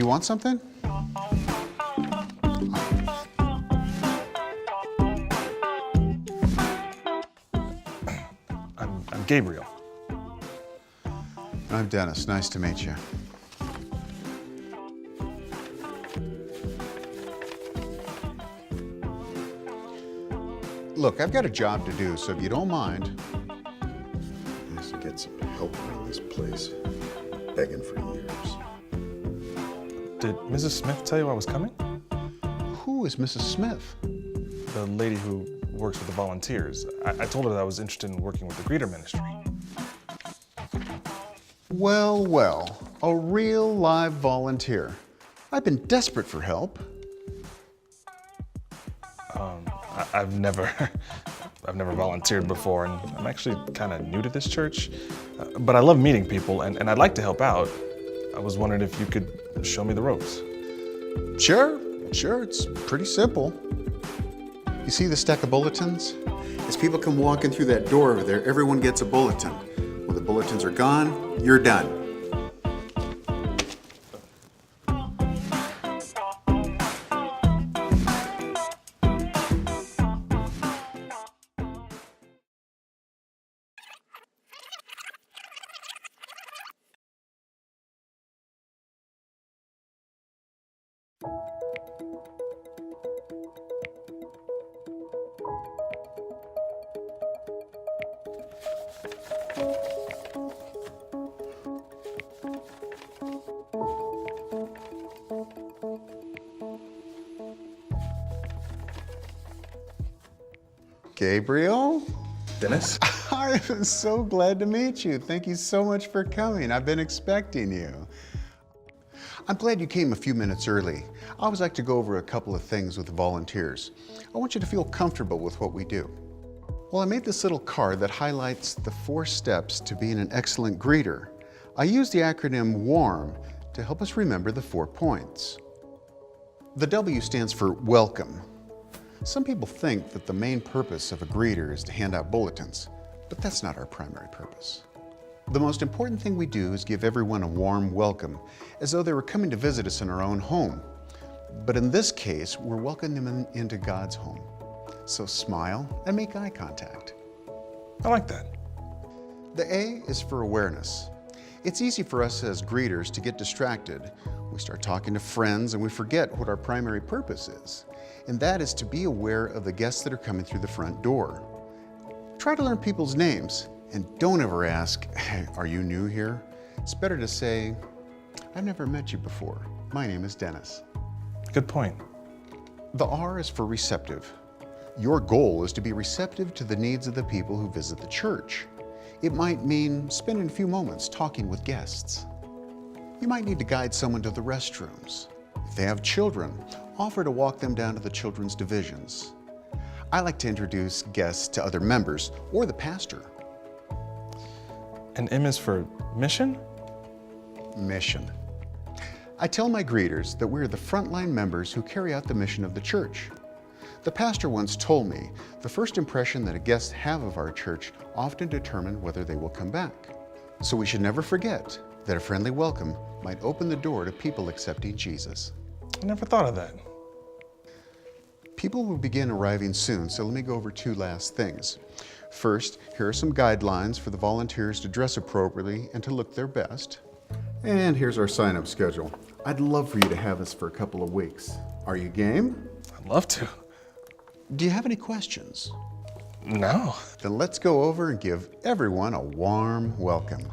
You want something? I'm Gabriel. I'm Dennis. Nice to meet you. Look, I've got a job to do, so if you don't mind, I have to get some help around this place. Begging for years. Did Mrs. Smith tell you I was coming? Who is Mrs. Smith? The lady who works with the volunteers. I told her that I was interested in working with the greeter ministry. Well, well, a real live volunteer. I've been desperate for help. I've never volunteered before, and I'm actually kind of new to this church. But I love meeting people, and I'd like to help out. I was wondering if you could show me the ropes. Sure, it's pretty simple. You see the stack of bulletins? As people come walking through that door over there, everyone gets a bulletin. When the bulletins are gone, you're done. Gabriel? Dennis? I'm so glad to meet you. Thank you so much for coming. I've been expecting you. I'm glad you came a few minutes early. I always like to go over a couple of things with the volunteers. I want you to feel comfortable with what we do. Well, I made this little card that highlights the 4 steps to being an excellent greeter. I use the acronym WARM to help us remember the 4 points. The W stands for welcome. Some people think that the main purpose of a greeter is to hand out bulletins, but that's not our primary purpose. The most important thing we do is give everyone a warm welcome, as though they were coming to visit us in our own home. But in this case, we're welcoming them into God's home. So smile and make eye contact. I like that. The A is for awareness. It's easy for us as greeters to get distracted. We start talking to friends and we forget what our primary purpose is. And that is to be aware of the guests that are coming through the front door. Try to learn people's names and don't ever ask, hey, are you new here? It's better to say, I've never met you before. My name is Dennis. Good point. The R is for receptive. Your goal is to be receptive to the needs of the people who visit the church. It might mean spending a few moments talking with guests. You might need to guide someone to the restrooms. If they have children, offer to walk them down to the children's divisions. I like to introduce guests to other members or the pastor. And M is for mission? Mission. I tell my greeters that we're the frontline members who carry out the mission of the church. The pastor once told me the first impression that a guest have of our church often determine whether they will come back. So we should never forget that a friendly welcome might open the door to people accepting Jesus. I never thought of that. People will begin arriving soon, so let me go over 2 last things. First, here are some guidelines for the volunteers to dress appropriately and to look their best. And here's our sign-up schedule. I'd love for you to have us for a couple of weeks. Are you game? I'd love to. Do you have any questions? No. Then let's go over and give everyone a warm welcome.